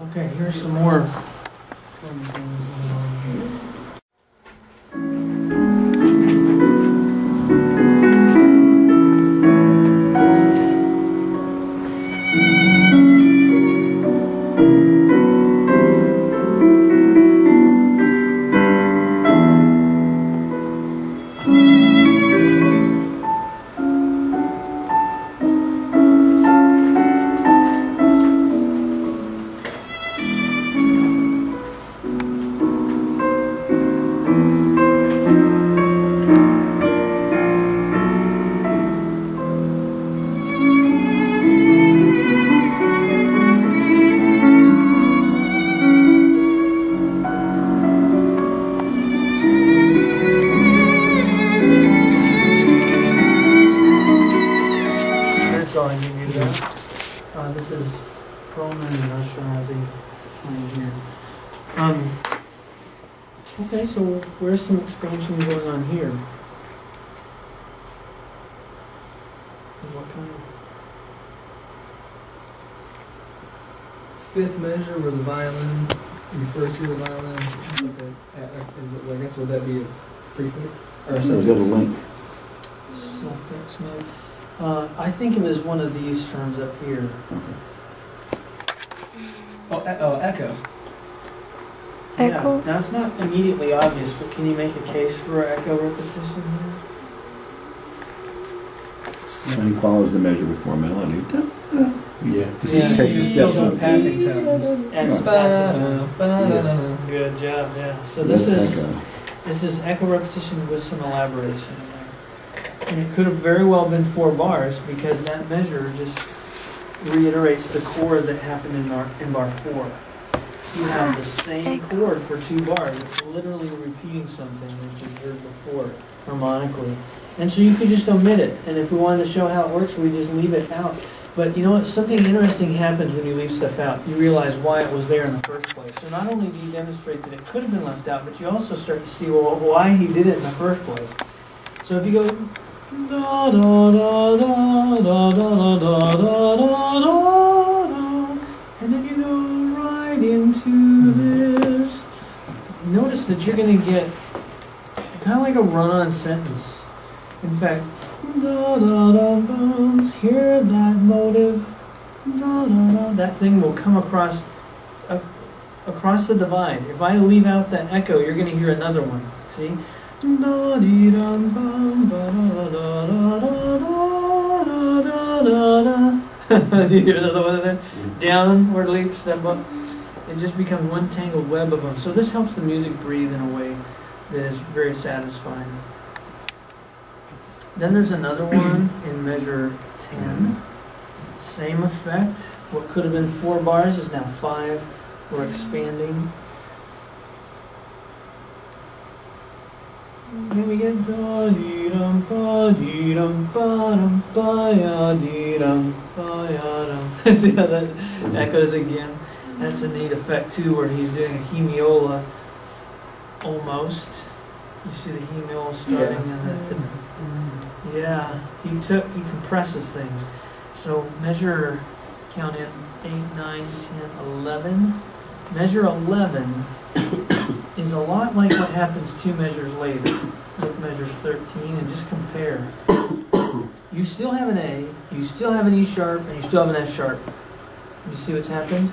Okay, here's some more fun things going on here. This is Perlman and Ashkenazi playing here. Okay, so where's some expansion going on here? What kind of? Fifth measure where the violin refers to the violin. I guess would that be a prefix? Or a There's a link. Suffix, maybe. I think of it as one of these terms up here. Oh, echo. Yeah. Echo. Now it's not immediately obvious, but can you make a case for echo repetition here? And he follows the measure before melody. Yeah. Yeah, Takes the steps on on passing tones. And some passing tones. Good job, yeah. So this is echo repetition with some elaboration in there. And it could have very well been 4 bars because that measure just reiterates the chord that happened in bar 4. You have the same chord for 2 bars. It's literally repeating something that you've heard before harmonically. And so you could just omit it. And if we wanted to show how it works, we just leave it out. But you know what? Something interesting happens when you leave stuff out. You realize why it was there in the first place. So not only do you demonstrate that it could have been left out, but you also start to see, well, why he did it in the first place. So if you go da da da da da da da da da da, and then you go right into this, notice that you're going to get kind of like a run-on sentence. In fact, da da da da, hear that motive, da da da, that thing will come across the divide. If I leave out that echo, you're going to hear another one. See? Da dee dum bum ba da da da da da da da da. Do you hear another one of them? Downward leap, step up. It just becomes one tangled web of them. So this helps the music breathe in a way that is very satisfying. Then there's another one in measure 10. Same effect. What could have been 4 bars is now 5. We're expanding. Then we get da dee dum ba dee dum ba dum ba ya dee dum ba ya dum. See how that echoes again? That's a neat effect too, where he's doing a hemiola almost. You see the hemiola starting in the yeah. He compresses things. So measure, count in 8, 9, 10, 11. Measure 11 is a lot like what happens 2 measures later. Look measure 13 and just compare. You still have an A, you still have an E sharp, and you still have an F sharp. You see what's happened?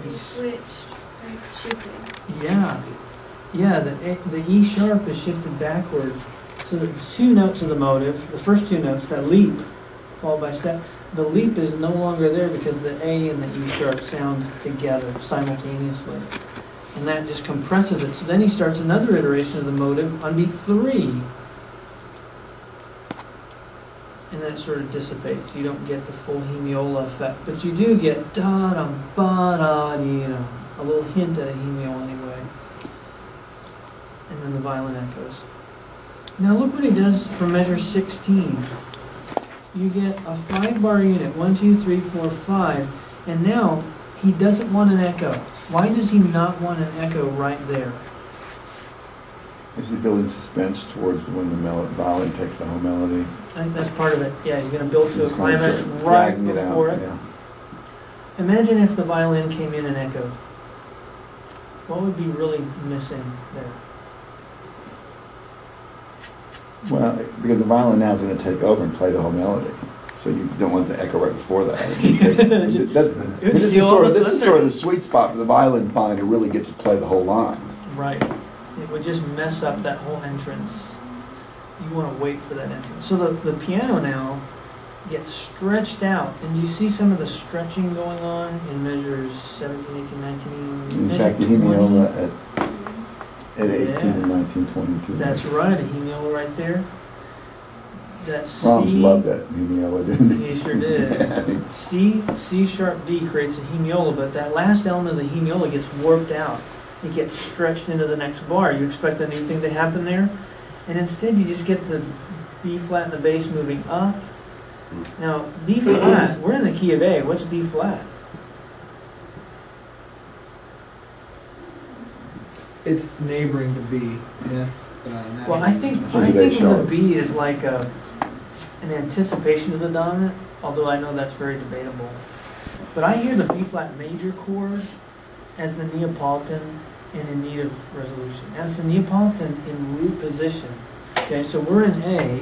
He switched, like shifted. Yeah. Yeah, the E sharp is shifted backward. So the 2 notes of the motive, the first 2 notes, that leap, followed by step, the leap is no longer there because the A and the E sharp sound together simultaneously. And that just compresses it. So then he starts another iteration of the motive on beat 3. And then it sort of dissipates. You don't get the full hemiola effect. But you do get da-dum, ba-da-dee-dum. A little hint at a hemiola anyway. And then the violin echoes. Now look what he does for measure 16. You get a 5-bar unit, 1, 2, 3, 4, 5, and now he doesn't want an echo. Why does he not want an echo right there? Is he building suspense towards when the violin takes the whole melody? I think that's part of it. Yeah, he's going to build to a climax right before it. Yeah. imagine if the violin came in and echoed. What would be really missing there? Well, because the violin now is going to take over and play the whole melody. So you don't want the echo right before that. This is sort of the sweet spot for the violin finally to really get to play the whole line. Right. It would just mess up that whole entrance. You want to wait for that entrance. So the piano now gets stretched out. And you see some of the stretching going on in measures 17, 18, 19, In measure fact, the 20. hemiola at 18 Yeah. and 19, 22. That's right, a hemiola right there. That Brahms C, loved that hemiola, didn't he? he sure did. C sharp D creates a hemiola, but that last element of the hemiola gets warped out. It gets stretched into the next bar. You expect a new thing to happen there, and instead you just get the B flat and the bass moving up. Now B flat, we're in the key of A. What's B flat? It's neighboring to B, yeah. Well, I think of the B as like an anticipation of the dominant, although I know that's very debatable. But I hear the B flat major chord as the Neapolitan and in need of resolution. As the Neapolitan in root position. Okay, so we're in A,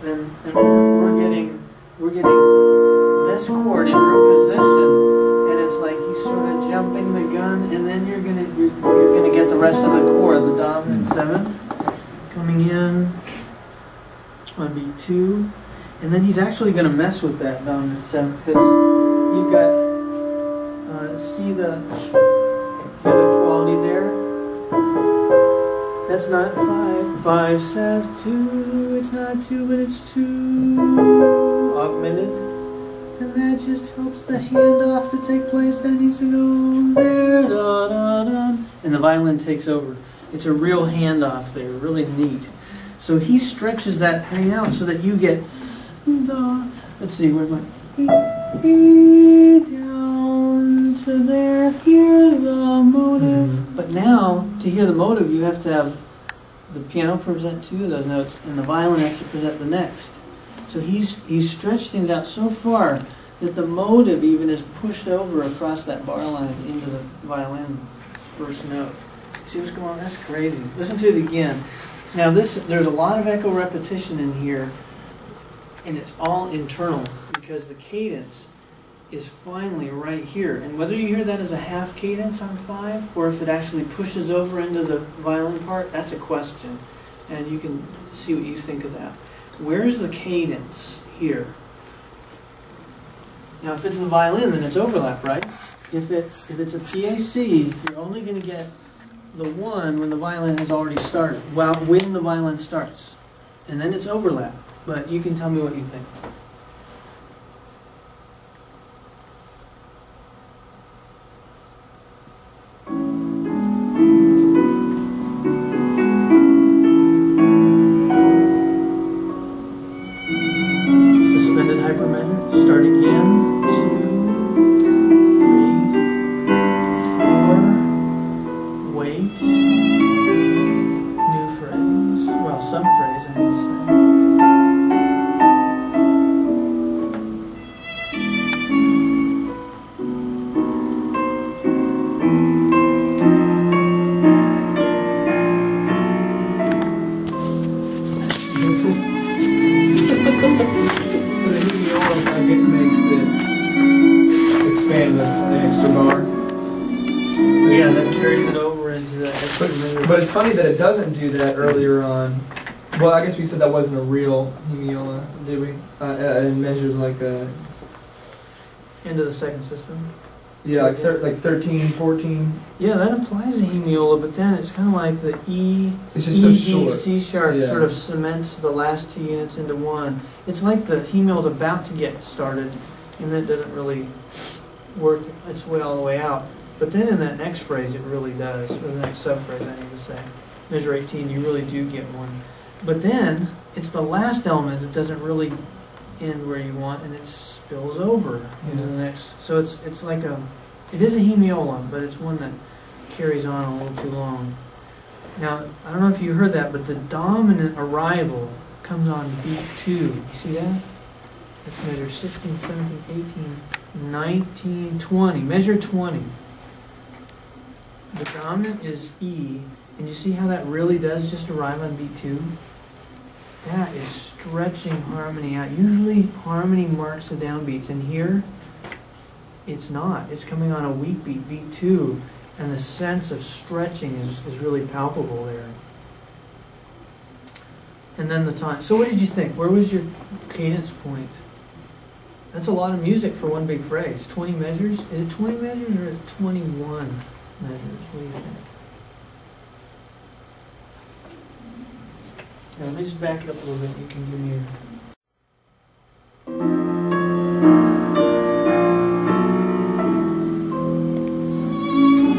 and we're getting this chord in root position, and it's like he's sort of jumping the gun, and then you're gonna get the rest of the chord, the dominant seventh, coming in on B2, and then he's actually gonna mess with that dominant seventh because you've got see the quality there. That's not 5, 5, 7, 2. It's not 2, but it's 2 augmented. And that just helps the handoff to take place. That needs to go there, da, da, da. And the violin takes over. It's a real handoff there, really neat. So he stretches that thing out so that you get the, let's see, where's my E down to there, hear the motive. But now, to hear the motive, you have to have the piano present two of those notes, and the violin has to present the next. So he's stretched things out so far that the motive even is pushed over across that bar line into the violin first note. See what's going on? That's crazy. Listen to it again. Now there's a lot of echo repetition in here, and it's all internal because the cadence is finally right here. And whether you hear that as a half cadence on 5 or if it actually pushes over into the violin part, that's a question. And you can see what you think of that. Where's the cadence here? Now if it's the violin, then it's overlap, right? If it's a PAC, you're only going to get the 1 when the violin has already started, when the violin starts. And then it's overlap. But you can tell me what you think. Suspended hypermeasure. Start again. 2, 3, 4. Wait. New phrase. Well, some phrase, I need to say. Yeah, that carries it over into the But it's funny that it doesn't do that earlier on. Well, I guess we said that wasn't a real hemiola, did we? It measures like into the second system. yeah, like 13, 14. Yeah, that implies a hemiola, but then it's kind of like the E, It's just so E, short. C sharp Yeah. sort of cements the last 2 units into one. It's like the hemiola's about to get started, and then it doesn't really work its way all the way out. But then in that next phrase, it really does, or the next subphrase, I need to say. Measure 18, you really do get one. But then, it's the last element that doesn't really end where you want, and it spills over into the next. So it's like it is a hemiola, but it's one that carries on a little too long. Now, I don't know if you heard that, but the dominant arrival comes on beat 2. You see that? Let's measure 16, 17, 18. 19, 20. Measure 20. The dominant is E, and you see how that really does just arrive on beat 2? That is stretching harmony out. Usually harmony marks the downbeats, and here it's not. It's coming on a weak beat, beat 2, and the sense of stretching is really palpable there. And then the time. So what did you think? Where was your cadence point? That's a lot of music for one big phrase. 20 measures? Is it 20 measures or 21 measures? What do you think? Now, let me just back it up a little bit. You can give me your...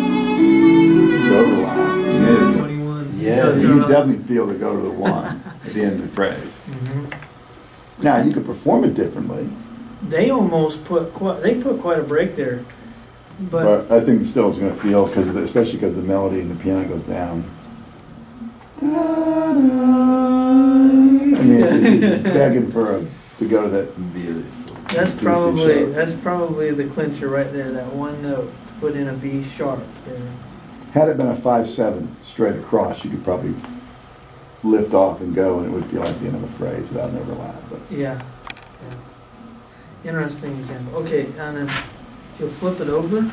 It's overlap. 21. Yeah, you definitely feel the go to the 1 at the end of the phrase. Mm-hmm. Now, you could perform it differently. They almost put quite a break there. But I think still it's going to feel, especially because the melody and the piano goes down. I mean, it's just begging to go to that beautiful. That's probably the clincher right there. That one note put in a B sharp there. Had it been a 5/7 straight across, you could probably lift off and go, and it would feel like the end of a phrase without an overlap. But Yeah. Interesting example. Okay, and then if you'll flip it over,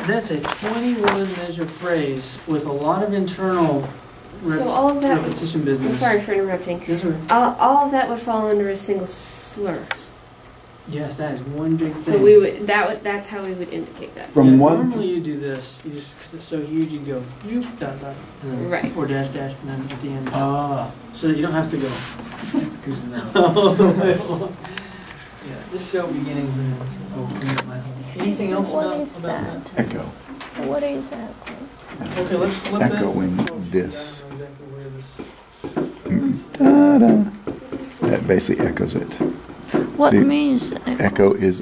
that's a 21 measure phrase with a lot of internal So all of that, repetition business. I'm sorry for interrupting. Yes, sir. All of that would fall under a single slur. Yes, that is one big thing. So we would that's how we would indicate that. from one, normally you do this. You just, 'cause it's so huge, you go zoop, dot, dot, and then, Right. or dash, dash, and then at the end. Ah, So that you don't have to go. that's good enough. Yeah, just show beginnings and ends. Oh, anything else What about is that? that? echo. What is that? Okay, let's flip that. Echoing Oh, shoot, this. I don't know exactly where this. Da-da. That basically echoes it. What See, means that? Echo is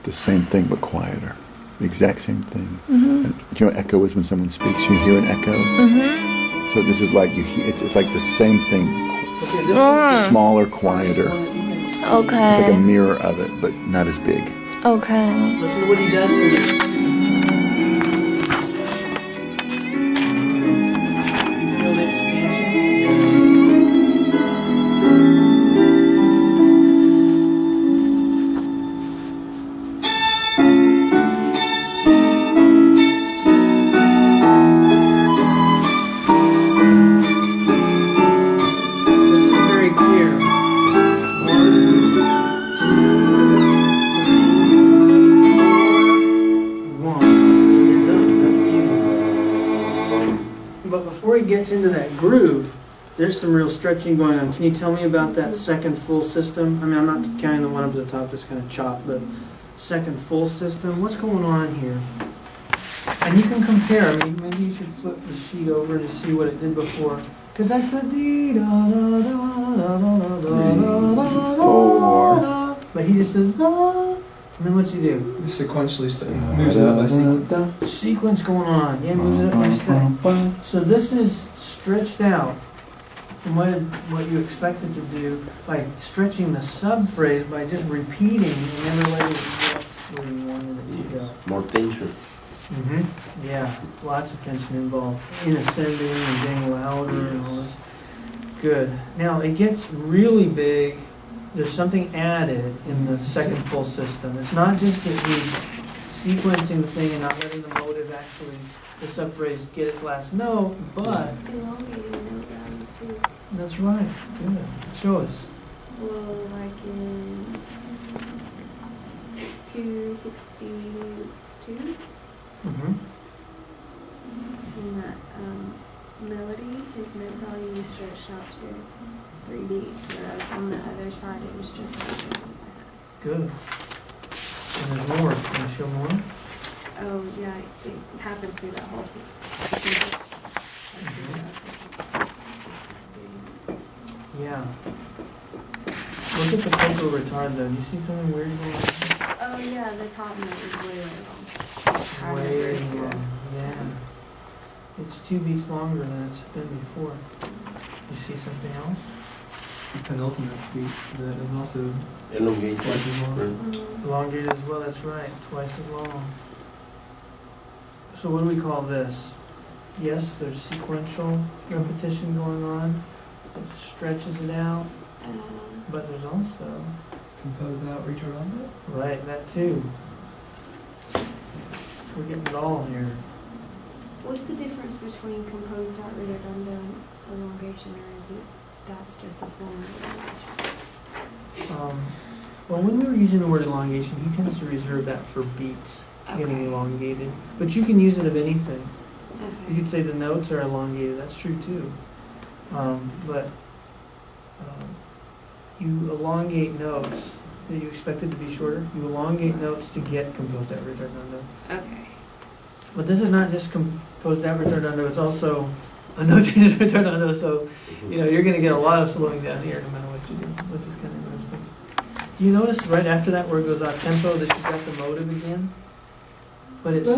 the same thing but quieter. The exact same thing. Mm-hmm. And you know what echo is when someone speaks? You hear an echo. Mm-hmm. So this is like it's like the same thing, Okay, this Ah. smaller, is quieter. one that you can see. It's like a Okay. mirror of it, but not as big. Okay. Listen to what he does to this. You feel the expansion? This is very clear. But before he gets into that groove, there's some real stretching going on. Can you tell me about that second full system? I mean, I'm not counting the one up at the top that's kind of chopped, but second full system, what's going on here? And you can compare. I mean, maybe you should flip the sheet over to see what it did before. Because that's a dee da da da da da da da da da da. But he just says da. And then what's he do? Sequentially moves it up by sequence. Sequence going on. Yeah, moves it up by step. So this is stretched out from what you expected to do by stretching the sub-phrase by just repeating and never letting it get where you wanted it to go. More tension. Yeah, lots of tension involved in ascending and getting louder and all this. Good. Now it gets really big. There's something added in the second full system. It's not just that he's sequencing the thing and not letting the motive actually, the sub-phrase, get its last note, but Elongating note values too. that's right. Good. Show us. Well, like in 262, Mm-hmm. in that melody, his note value was stretched out to 3 beats, whereas on the other side it was just like Good. And there's more. Can you show more? oh yeah, it happens through that whole system. Yeah. Look at the focal retard though. Do you see something weird going on? Oh yeah, the top note is way long. Way long. Yeah. It's 2 beats longer than it's been before. You see something else? penultimate beat that is also Elongate. twice as long. Mm. Elongated as well, that's right, twice as long. So what do we call this? Yes, there's sequential repetition going on, it stretches it out, but there's also, Composed out, retardando? right, that too. We're getting it all here. What's the difference between composed out redondo and elongation, or is it, that's just a form of elongation? Well, when we were using the word elongation, he tends to reserve that for beats getting Okay. elongated. But you can use it of anything. You Okay. could say the notes are elongated, that's true too. But you elongate notes that you expected to be shorter. You elongate notes to get composed out redondo. Okay. But this is not just composed out redondo, it's also annotated redondo, so you're going to get a lot of slowing down here no matter what you do, which is kind of interesting. Do you notice right after that where it goes off tempo that you've got the motive again? But it's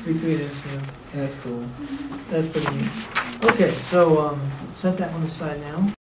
between instruments. That's cool. That's pretty neat. Okay, so set that one aside now.